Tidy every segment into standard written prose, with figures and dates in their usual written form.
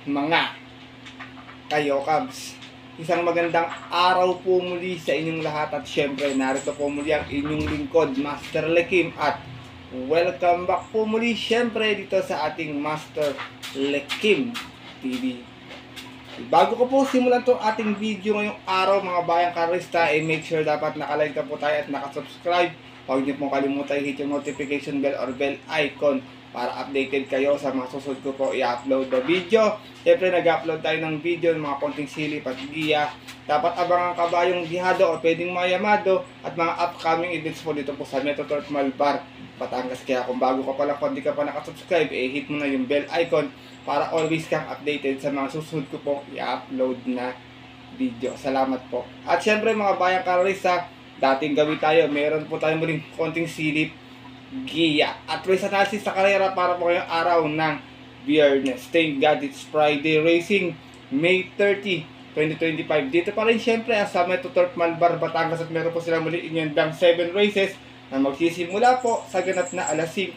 mga kayo Cubs. Isang magandang araw po muli sa inyong lahat at syempre narito po muli ang inyong lingkod, Master Lekim, at welcome back po muli syempre dito sa ating Master Lekim TV. Bago ko po simulan itong ating video ngayong araw mga bayang karista, make sure dapat nakalike ka po tayo at nakasubscribe. Huwag niyo pong kalimutan i-hit yung notification bell or bell icon para updated kayo sa mga susunod ko po i-upload na video. Siyempre nag-upload tayo ng video ng mga konting silip at giya. Dapat abangan ka ba yung Bihado o pwedeng mayamado at mga upcoming events po dito po sa Metro Turf Malbar, Batangas. Kaya kung bago ka pa lang, kung di ka pa nakasubscribe, hit mo na yung bell icon para always kang updated sa mga susunod ko po i-upload na video. Salamat po. At syempre mga bayang karista, dating gabi tayo, meron po tayo muling konting silip, giya at race analysis sa karera para po ngayong araw ng Biyernes. Thank God it's Friday Racing, May 30, 2025. Dito pa rin syempre sa Metro Turf Malbar, Batangas, at meron po sila muli inyandang 7 races na magsisimula po sa ganap na alas 5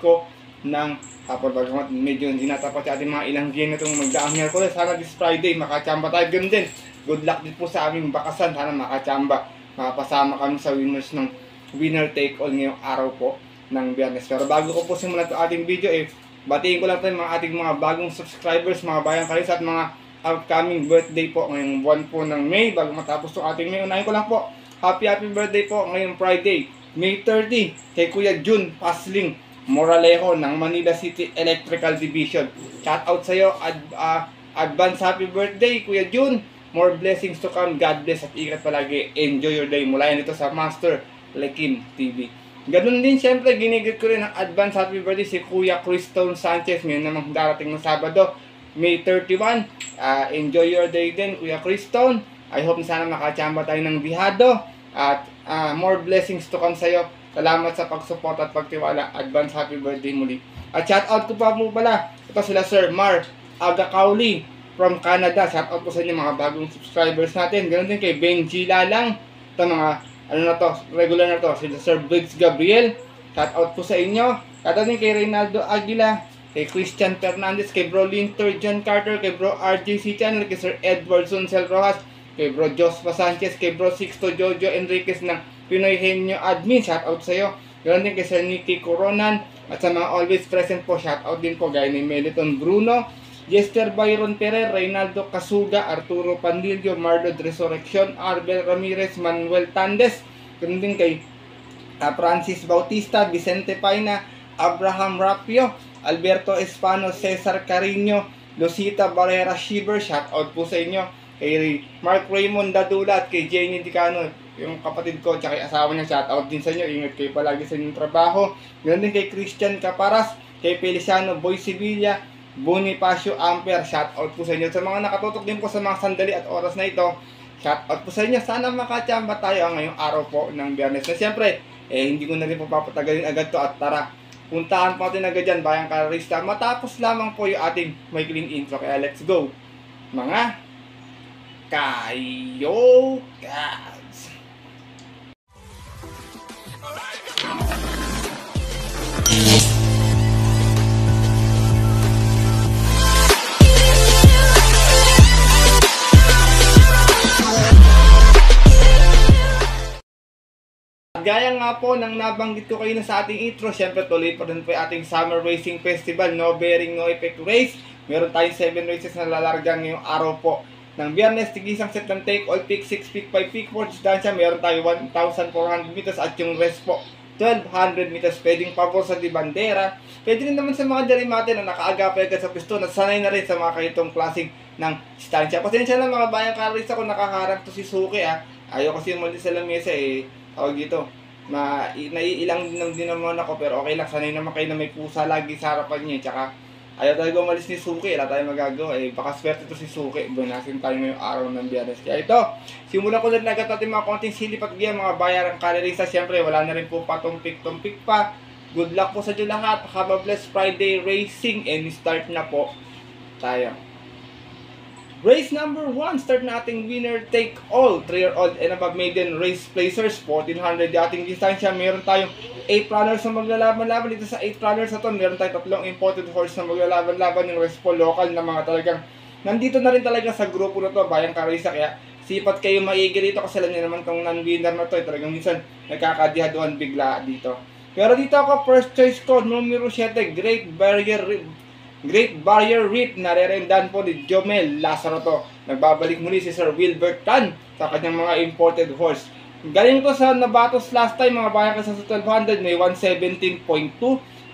ng hapon. Bagamat medyo hindi natapat sa ating mga ilang game na itong magdaang Miyerkules. Sana this Friday makachamba tayo. Ganun din, good luck din po sa aming bakasan. Sana makachamba, makapasama kami sa winners ng winner take all ngayong araw po ng Biyernes. Pero bago ko po simulan ito ating video, batiin ko lang tayo mga ating mga bagong subscribers, mga bayang karisa, at mga upcoming birthday po ngayong buwan po ng May. Bago matapos itong ating May, unahin ko lang po, happy birthday po ngayong Friday, May 30, kay Kuya Jun Pasling Moralejo ng Manila City Electrical Division. Shout out sa iyo, advance happy birthday Kuya Jun. More blessings to come. God bless at ingat palagi. Enjoy your day. Mula yan dito sa Master Lekim TV. Ganun din syempre, ginigit ko rin ng advance happy birthday si Kuya Cristone Sanchez ngayon namang darating ng Sabado, May 31. Enjoy your day din Kuya Cristone. I hope na sana makachamba tayo ng Bihado at more blessings to come sa'yo. Salamat sa pagsupport at pagtiwala. Advance happy birthday muli. At shout out ko pa mo pala, ito sila Sir Mar Agakauli from Canada. Shout out po sa inyo mga bagong subscribers natin. Ganun din kay Benji Lalang. Ito mga regular na to, si Sir Briggs Gabriel. Shout out po sa inyo. Shout out din kay Reynaldo Aguila, kay Christian Fernandez, kay Bro Linter John Carter, kay Bro RJC Channel, kay Sir Edward Suncel Rojas, kay Bro Jospa Sanchez, kay Bro Sixto Jojo Enriquez ng Pinoy Henyo Admin. Shout out sa iyo. Ganoon din kay Sir Nicky Coronan at sa mga always present po. Shout out din po gaya ni Meliton Bruno, Jester Byron Perez, Reynaldo Casuga, Arturo Pandillo, Marlon Resurrection, Arbel Ramirez, Manuel Tandes. Ganun din kay Francis Bautista, Vicente Paina, Abraham Rapio, Alberto Espano, Cesar Carino, Lucita Barrera Shiver. Shout out po sa inyo. Kay Mark Raymond Dadula at kay Jenny Dicano, yung kapatid ko, tsaka yung asawa niya. Shout out din sa inyo. Ingat kayo palagi sa inyong trabaho. Ganun din kay Christian Caparas, kay Feliciano Boy Sevilla, Bonifacio Amper. Shout out po sa inyo. Sa mga nakatutok din po sa mga sandali at oras na ito, shout out po sa inyo. Sana makachamba tayo ngayong araw po ng Biyernes. Na siyempre, hindi ko na rin po papatagalin agad to at tara, puntahan po natin agad dyan, bayang karista. Matapos lamang po yung ating may clean intro. Kaya let's go, mga kayo guys. Gaya nga po ng nabanggit ko kayo na sa ating intro, syempre tuloy pa rin po yung ating Summer Racing Festival, No Bearing No Effect Race. Meron tayong 7 races na lalargang ngayong araw po ng Biyernes. Tigisang set ng take all, pick 6, pick 5, pick 4 distansya. Meron tayo 1,400 meters at yung rest po 1,200 meters. Pwedeng pabor sa di bandera. Pwede rin naman sa mga darimate na nakaagapay agad sa piston at sanay na rin sa mga kayitong klaseng ng distansya. Pasensya lang mga bayang karista kung nakaharap to si Suki Ayaw kasi umalis sa lamesa tawag dito, naiilang din naman ako, pero okay lang, sanay naman kayo na may pusa lagi sa harapan niya. Tsaka ayaw talaga umalis ni Suki, wala tayong magagawa baka swerte to si Suki. Bunasin tayo ngayong araw ng Biyernes. Kaya ito, simulan ko na agad natin mga konting silip at giya mga bayarang karerista. Siyempre wala na rin po patumpik-tumpik pa. Good luck po sa inyo lahat. Have a blessed Friday Racing and start na po tayo. Race number 1, start na ating winner take all, 3-year-old and above maiden race placers, 1400 yung ating distansya. Meron tayong 8 runners na maglalaban-laban dito sa 8 runners na to. Meron tayong 3 imported horse na maglalaban-laban, yung race po local na mga talagang nandito na rin talaga sa grupo na to, Bayang Karisa. Kaya sipat kayo maigi dito kasi alam niyo naman tong non-winner na to, talagang minsan nagkakadihaduhan bigla dito. Pero dito ako, first choice ko, numero 7, Great Barrier Reef, narerendan po ni Jomel Lazaro to. Nagbabalik muli si Sir Wilbert Tan sa kanyang mga imported horse. Galing ko sa Nabatos last time, mga bayan kasi sa 1200, may 117.2.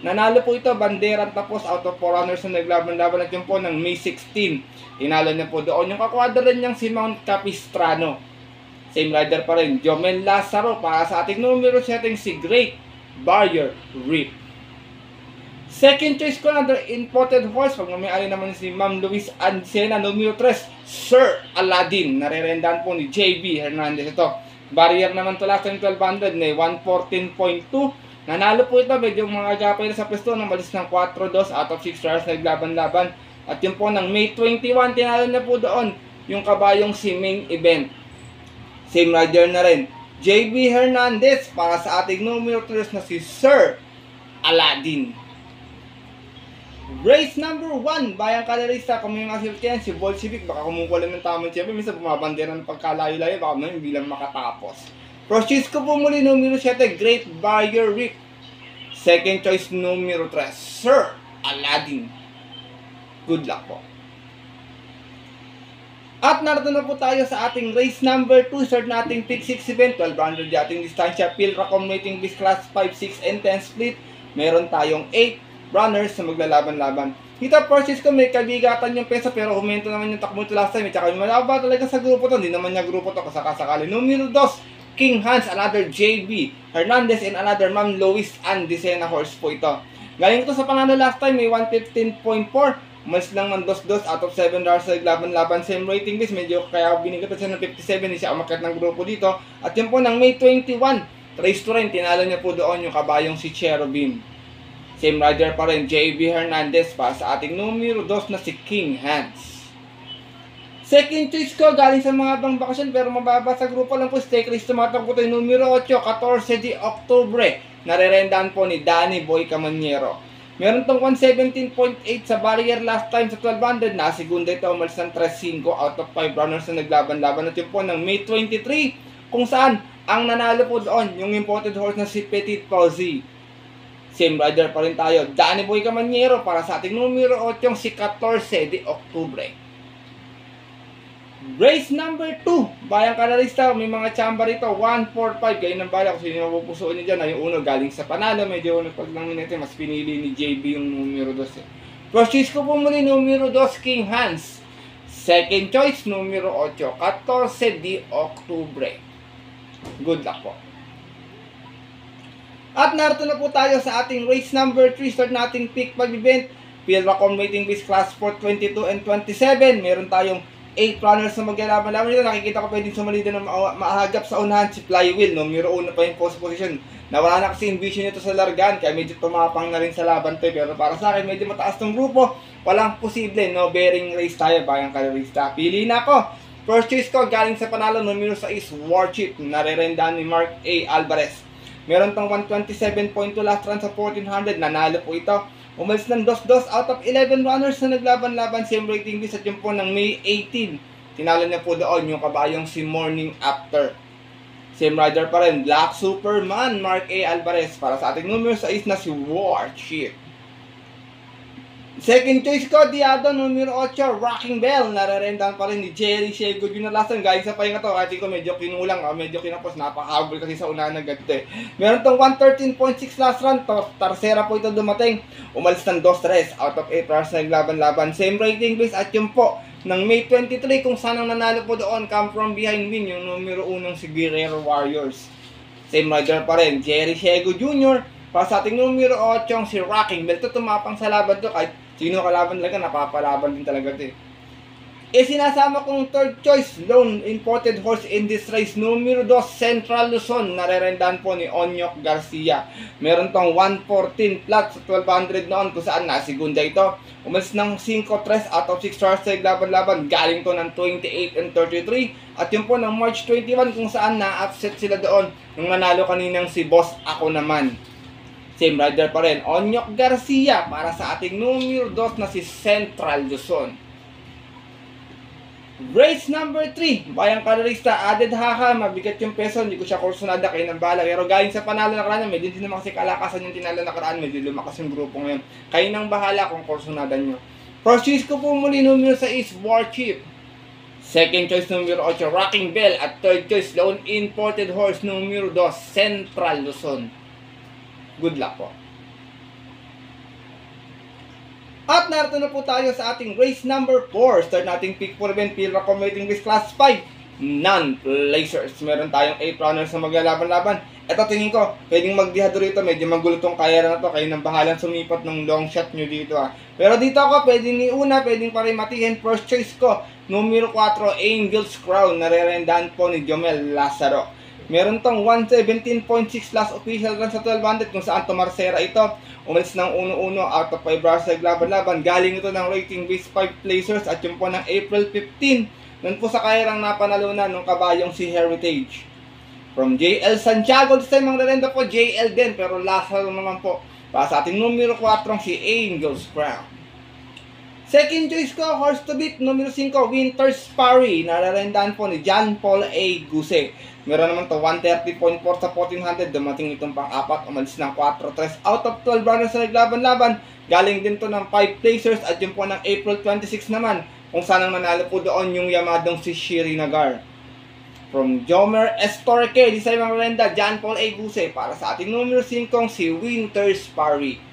Nanalo po ito, banderan tapos out of 4 runners na naglaban-laban at yun po ng May 16. Inalo niya po doon yung kakwadra niyang si Mount Capistrano. Same rider pa rin, Jomel Lazaro, para sa ating numero 7, si Great Barrier Reef. Second choice ko, another imported horse. Pag may-ari naman si Ma'am Luis Ancena, numero 3, Sir Aladdin. Narerendan po ni JB Hernandez ito. Barrier naman to last time 1200, may 114.2. Nanalo po ito, medyo mga agapay na sa pwesto, nang malis ng 4-2 out of 6 stars na naglaban-laban. At yun po ng May 21, tinalo na po doon yung kabayong si main event. Same rider na rin, JB Hernandez, para sa ating numero 3 na si Sir Aladdin. Race number 1, Bayang Kalarista, kung may mga siltiyan, si Bolshevik, baka kumukuha lang ng tamang siyempre, minsan bumabandera ng pagkalayo-layo, baka may bilang makatapos. Francisco po muli, numero 7, Great Barrier Reef. Second choice, numero 3, Sir Aladdin. Good luck po. At narito na po tayo sa ating race number 2, start nating pick 6 event, 1200 yating distansya, Pilracom Mating Beast Class 5, 6, and 10 split. Meron tayong 8 runners na maglalaban-laban. Dito, Francisco, may kabigatan yung pesa pero humento naman yung takbo ito last time. Tsaka yung malaba talaga sa grupo to. Hindi naman niya grupo to kasakasakali. Numero 2, King Hans, another JB Hernandez, and another Ma'am Lois Andicena horse po ito. Galing ito sa panalo last time, may 115.4. Mas lang ng 2-2 out of 7 runners sa laban-laban. Same rating list, medyo kaya binigatan siya ng 57. Hindi siya umakyat ng grupo dito. At yun po ng May 21, race to rin, tinalo niya po doon yung kabayong si Cherubim. Same rider pa rin, JB Hernandez, pa sa ating numero 2 na si King Hans. Second choice ko, galing sa mga bang bakasyon pero mababa sa grupo lang po, stake race, tumatakbo tayo numero 8, 14 de Octubre. Narerendaan po ni Danny Boy Camaniero. Meron tong 117.8 sa barrier last time sa 1200, na segunda ito, umalis ng 3-5 out of 5 runners na naglaban-laban. At yun po ng May 23, kung saan ang nanalo po doon, yung imported horse na si Petit Fauzi. Same rider pa rin tayo, Danny Boy Camaniero, para sa ating numero 8, si 14 de Octubre. Race number 2, Bayang Kalarista, may mga chamba rito, 145, ganyan ng bala, kung sino yung mapupusuan niya dyan, yung uno galing sa panalo, medyo nagpag lang minute, mas pinili ni JB yung numero 2. Francisco po muli, numero 2, King Hans. Second choice, numero 8, 14 de Octubre. Good luck po. At narito na po tayo sa ating race number 3, start nating pick 5 event, Pilracom Mating Beast Class 4, 22 and 27. Meron tayong 8 runners na maglalaban-laban dito. Nakikita ko pwedeng sumali doon na maahagap sa unahan si Flywheel. Numero 1 pa yung post position. Nawala na kasi yung vision nito sa largan, kaya medyo tumapang na rin sa laban to. Pero para sa akin, medyo mataas tong grupo. Walang posible, no bearing race tayo, Bayang Kalarista. Pili na ako. First choice ko, galing sa panalo, numero 6, Warchip. Narerendaan ni Mark A. Alvarez. Meron tong 127.2 last run sa 1400. Nanalo po ito. Umalis ng 2-2 out of 11 runners na naglaban-laban. Same rating list at yung po ng May 18. Tinalo niya po doon yung kabayong si Morning After. Same rider pa rin, Black Superman, Mark A. Alvarez, para sa ating numero 6 na si Warchip. Second choice ko, Diado, numero 8, Rocking Bell. Narerendaan pa rin ni Jerry Shego Jr. last time. Galing sa pahinga to, kasi ko medyo kinulang, medyo kinapos. Napakahabol kasi sa unahan ng ganito eh. Meron tong 113.6 last run. Tarsera po ito dumating. Umalis ng 2-3 out of 8 runners na naglaban-laban. Same rating base at yun po ng May 23, kung saan ang nanalo po doon, come from behind win, yung numero 1 si Guerrero Warriors. Same rider pa rin, Jerry Shego Jr. Para sa ating numero 8, si Rocking Bell. Ito tumapang sa laban to, kahit sino kalaban talaga, napapalaban din talaga ito eh. Sinasama kong third choice, lone imported horse in this race, numero 2, Central Luzon. Narerendaan po ni Onyok Garcia. Meron tong 114 flat sa 1200 noon, kung saan nasigunda ito. Umalis ng 5-3 out of 6 stars sa laban-laban. Galing to ng 28 and 33. At yun po ng March 21, kung saan na-upset sila doon nung nanalo kaninang si Boss Ako Naman. Same rider pa rin, Onyok Garcia, para sa ating numero 2 na si Central Luzon. Race number 3, bayang karerista, added haka, mabigat yung peso, hindi ko siya kursunada, kayo ng bala. Pero galing sa panalo na karaan, medyo hindi naman kasi kalakasan yung tinalo na karaan, medyo lumakas yung grupo ngayon. Kayo ng bahala kung kursunada nyo. First choice ko po muli, numero 6, Warchief. Second choice, numero 8, Rocking Bell. At third choice, Lone Imported Horse, numero 2, Central Luzon. Good luck po. At narito na po tayo sa ating race number 4. Start nating pick 4 event, field accommodating with class 5, non-placers. Meron tayong 8 runners na maglalaban-laban. Ito tingin ko, pwedeng magdihado rito. Medyo magulo tong kaya na to. Kayo nang bahalang sumipat ng long shot nyo dito ha. Pero dito ako, pwedeng iuna, pwedeng parimatihin. First choice ko, numero 4, Angel's Crown. Narerendahan po ni Jomel Lazaro. Meron tong 117.6 last official run sa 1200 kung saan tumarsera ito. Umalis ng 1-1 out of 5 bars sa laban-laban. Galing ito ng rating base 5 placers at yung po ng April 15. Doon po sa kairang napanalunan ng kabayong si Heritage. From JL Santiago, this time ang rerenda po JL din pero Lazaro naman po. Para sa ating numero 4 si Angel's Crown. Second choice ko, horse to beat, numero 5, Winter's Parry. Nararendahan po ni John Paul A. Guse. Meron naman to 130.4 sa 1400. Dumating itong pang-apat, umalis ng 4-3 out of 12 runners sa naglaban-laban. Galing din to ng 5 placers at yun po ng April 26 naman. Kung saan ang nanalo po doon yung yamadong si Shiri Nagar. From Jomer Estorque, di sa ibang renda, John Paul A. Guse. Para sa ating numero 5, si Winter's Parry.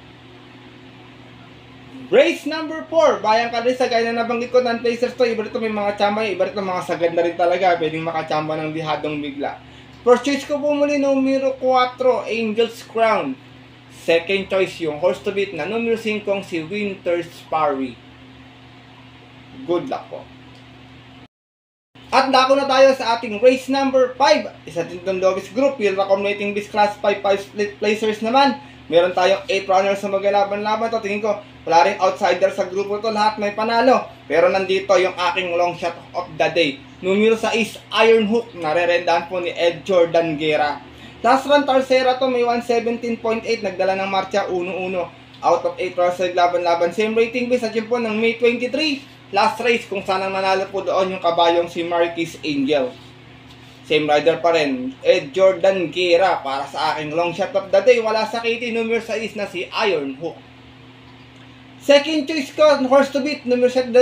Race number 4, bayang karisa, gaya na nabanggit ko ng placers to, iba rito may mga tsamba, iba rito mga sagad na rin talaga, pwedeng makachamba ng dihadong bigla. First choice ko po muli, numero 4, Angel's Crown. Second choice yung horse to beat na numero 5, si Winter's Parry. Good luck po. At dako na tayo sa ating race number 5. Isa din itong Dovis Group, field accommodating this class 5 split placers naman. Meron tayong 8 runners sa maglalaban-laban to. Tingin ko, wala rin outsider sa grupo to. Lahat may panalo. Pero nandito yung aking long shot of the day. Numero 6, Iron Hook. Narerendahan po ni Ed Jordan Guerra. Last run, Tarsera to. May 117.8. Nagdala ng marcha 1-1. Out of 8 runners sa laban-laban. Same rating base. At yun po ng May 23. Last race kung saan ang nanalo po doon yung kabayong si Marquis Angel. Same rider pa rin, Ed Jordan Guerra. Para sa aking long shot of the day, wala sa KT, numero 6 na si Iron Hook. Second choice ko, horse to beat, numero 7,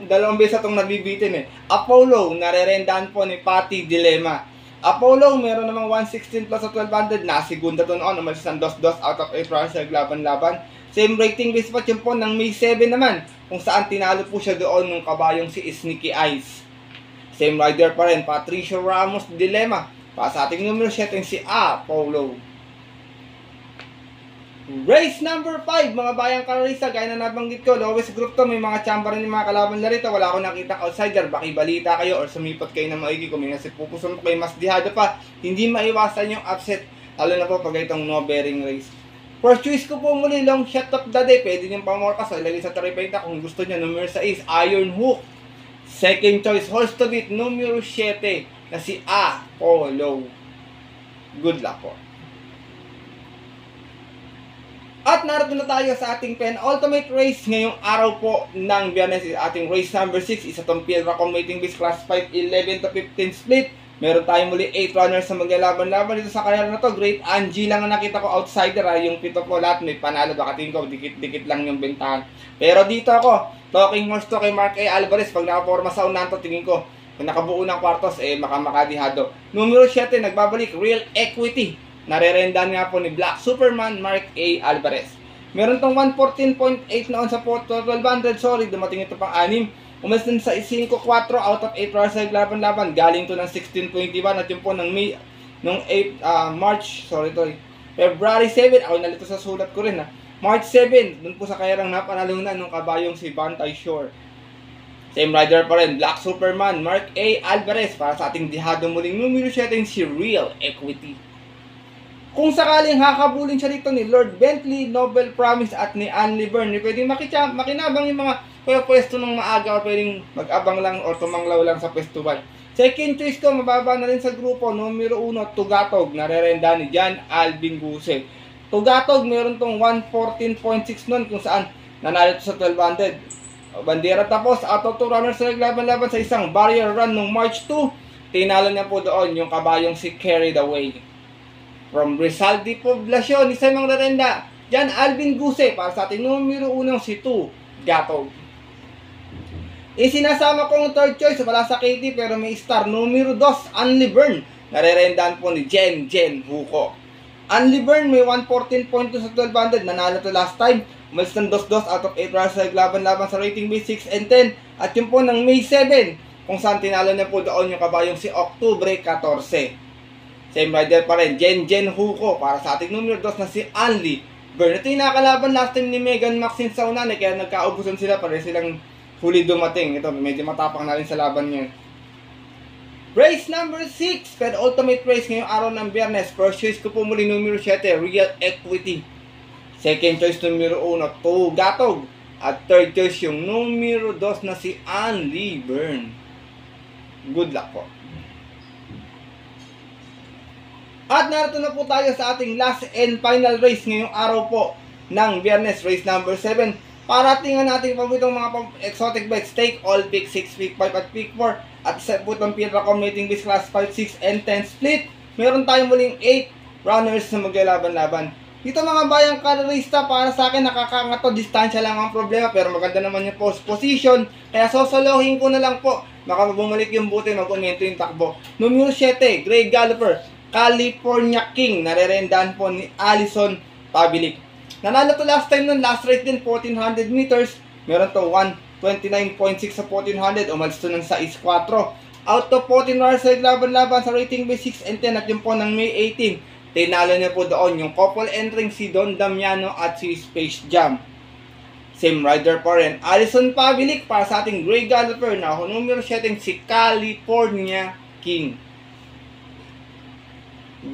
dalawang beses itong nabibitin eh. Apollo, narerendahan po ni Patty Dilemma. Apollo, meron namang 116 plus sa 1200, nasigunda to noon, umalis ng 2-2 out of 8 runs sa laban-laban. Same rating base pa yun po ng May 7 naman, kung saan tinalo po siya doon ng kabayong si Sneaky Eyes. Same rider pa rin, Patricio Ramos Dilemma. Para sa ating numero 7, si Apollo. Race number 5, mga bayang karisa, gaya na nabanggit ko, lowest group to, may mga tsamba rin yung mga kalaban na rito. Wala akong nakita outsider, baki balita kayo or sumipat kayo na maigi. Kung may nasipupusun po kayo, mas dihado pa, hindi maiwasan yung upset, lalo na po pag itong no bearing race. First choice ko po muli, long shot of the day, pwede niyong pamorkas o ilagay sa 30 kung gusto niya. Numero 6, Iron Hook. Second choice, horse to beat, numero 7 na si Apollo. Good luck po. At narito na tayo sa ating penultimate race ngayong araw po ng Biyernes. Ating race number 6, isa tong field accommodating base class 5, 11 to 15 split. Meron tayong muli 8 runners na maglalaban-laban dito sa karera na to. Great Angie lang ang nakita ko outsider ha. Yung pito po lahat may panalo. Baka tingin ko dikit-dikit lang yung bentahan. Pero dito ako, talking horse to kay Mark A. Alvarez. Pag nakaporma sa unahan to, tingin ko kung nakabuo ng kwartos, makamakadihado. Numero 7, nagbabalik, Real Equity. Narerendahan nga po ni Black Superman Mark A. Alvarez. Meron tong 114.8 noon sa 1200. Sorry, dumating ito pang 6. Umalis din sa 5-4 out of 8 runners sa laban-laban. Galing to ng 16.21 at yun po ng February 7. Ako nalito sa sulat ko rin ha. March 7, dun po sa kayarang napanalunan ng kabayong si Bantay Shore. Same rider pa rin, Black Superman Mark A. Alvarez. Para sa ating dihado muling numero 7, si Real Equity. Kung sakaling hakabulin siya dito ni Lord Bentley, Nobel Promise at ni Ann Byrne, pwedeng makinabang yung mga pwesto ng maaga o pwedeng mag-abang lang o tumanglaw lang sa pwestuhan. Second choice ko, mababa na rin sa grupo, numero 1, Tugatog, narerenda ni John Alvin Guse. Tugatog, meron tong 114.6 nun kung saan nanalo sa 1200. Bandera tapos, out of 2 runners na naglaban-laban sa isang barrier run noong March 2. Tinalo niya po doon yung kabayong si Carried Away. From Rizal de Poblacion, isa mga rarenda. Diyan, Alvin Guse para sa ating numero 1 si 2, Gatog. Isinasama kong third choice wala sa KT pero may star numero 2, Unlivern. Narerendahan po ni Jen Huko. Unlivern may 114.2 sa 1200. Nanalo to last time. Umalis ng 2-2 out of 8 runs sa laban-laban sa rating base 6 and 10. At yun po ng May 7 kung saan tinalo niya po doon yung kabayong si Oktubre 14. Same rider pa rin, Jen Huko para sa ating numero 2 na si Unlivern. Ito yung nakalaban last time ni Megan Maxine sa unan kaya nagkaubusan sila para silang huli dumating. Ito, medyo matapang na rin sa laban niya. Race number 6, Fed Ultimate Race ngayong araw ng Biyernes. First choice ko po muli numero 7, Real Equity. Second choice numero 1, 2, Gatog. At third choice yung numero 2 na si Unlivern. Good luck po. At narito na po tayo sa ating last and final race ngayong araw po ng Biyernes, race number 7. Para tingnan natin po itong mga exotic bets, take all pick 6, pick 5 at pick 4. At sa po itong Pilracom Mating Base Class 5, 6, and 10 split. Meron tayong muling 8 runners na maglalaban-laban. Dito mga bayang karerista, para sa akin nakakaangat to, distansya lang ang problema pero maganda naman yung post position. Kaya sosolohin ko na lang po. Baka bumalik yung buti, mag-umento yung takbo. Numero 7, Grey Galloper, California King. Narerendahan po ni Allison Pabilik. Nanalo to last time nun, last race din 1400 meters. Meron to 129.6 sa 1400. Umalis to ng 6-4. Out of 14 runners sa laban-laban sa rating base 6 and 10 at yun po ng May 18. Tinalo niya po doon yung couple entering si Don Damiano at si Space Jam. Same rider pa rin, Allison Pabilik para sa ating Grey Galloper na ako numero 7 si California King.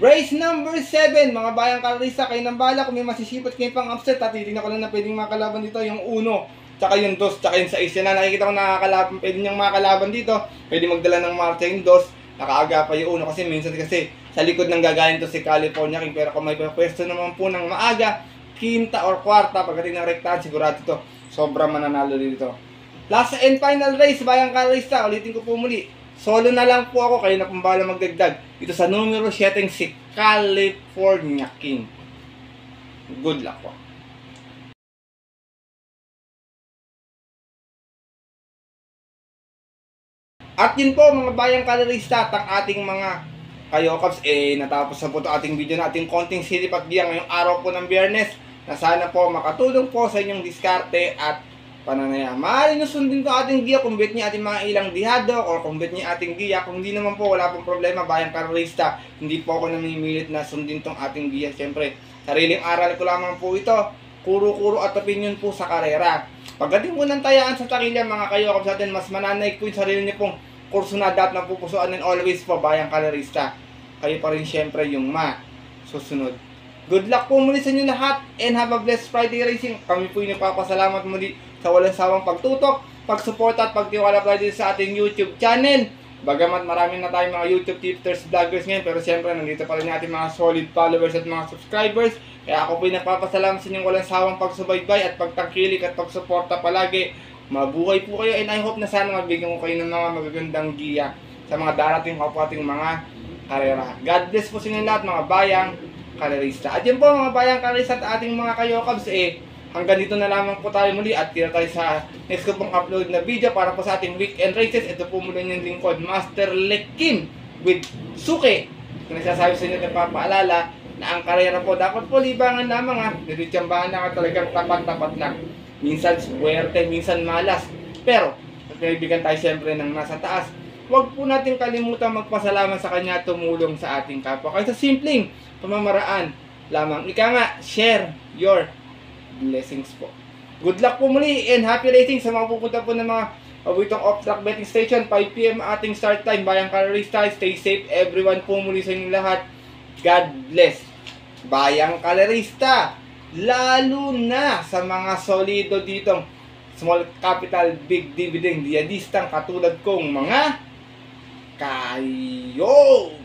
Race number 7, mga bayang karerista, kayo ng bala kung may masisipot kayo pang upset at titignan ko lang na pwedeng makalaban dito yung 1, tsaka yung 2, tsaka yung 6. Yan na nakikita ko nakakalaban, pwede niyang makalaban dito, pwede magdala ng Marta yung 2, nakaaga pa yung 1 kasi minsan kasi sa likod ng gagaling to si California King. Pero kung may pwesto naman po ng maaga, quinta or kwarta, pagdating ng rektahan, sigurado ito, sobrang mananalo dito. Last and final race, bayang karerista, ulitin ko po muli. Solo na lang po ako, kayo na pong bahala magdagdag. Dito sa numero 7 si California King. Good luck po. At yun po mga bayang karerista, ang ating mga Kayokaps, natapos na po ito ating video na ating konting silip at giya ngayong araw po ng Biyernes na sana po makatulong po sa inyong diskarte at pananaya. Maaari nyo sundin ito ating giya kung bet niya ating mga ilang dihado o kung bet niya ating giya. Kung hindi naman po, wala pong problema, bayang karerista. Hindi po ako namimilit na sundin itong ating giya. Siyempre, sariling aral ko lamang po ito. Kuro-kuro at opinion po sa karera. Pagdating po ng tayaan sa takilya mga Kayokaps natin, mas mananaig po yung sarili niyo pong kurso na dapat na pupusuan and always po bayang karerista. Kayo pa rin syempre yung susunod. Good luck po muli sa inyo lahat and have a blessed Friday racing. Kami po yung nagpapasalamat muli sa walang sawang pagtutok, pagsuporta at pagtiwala pa din sa ating YouTube channel. Bagamat marami na tayong mga YouTube tipsters, vloggers ngayon, pero syempre nandito pa rin ating mga solid followers at mga subscribers. Kaya ako po yung nagpapasalamat sa inyong walang sawang pagsubaybay at pagtangkilik at pagsuporta palagi. Mabuhay po kayo and I hope na sana mabigyan ko kayo ng mga magagandang giya sa mga darating ko po ating mga karera. God bless po sa inyo lahat mga bayang karerista. At yun po mga bayang karerista at ating mga Kayokaps, hanggang dito na lamang po tayo muli at kita tayo sa next ko pong upload na video para po sa ating weekend races. Ito po muli yung lingkod, Master Lekim with Suke. Kung nagsasabi sa inyo at papaalala na ang karera po dapat po libangan lamang nilitsambahan lang at talagang tapat-tapat lang. Minsan swerte, minsan malas. Pero, pagkaibigan tayo siyempre ng nasa taas, huwag po natin kalimutan magpasalamat sa Kanya at tumulong sa ating kapwa. Kaya sa simpleng pamamaraan lamang. Ika nga, share your blessings po. Good luck po muli and happy racing sa mga pupunta po ng mga paboritong off-track betting station. 5 PM ating start time. Bayang karerista, stay safe everyone po muli sa inyong lahat. God bless. Bayang karerista, lalo na sa mga solido ditong small capital, big dividend, diyadistang katulad kong mga Kayokaps.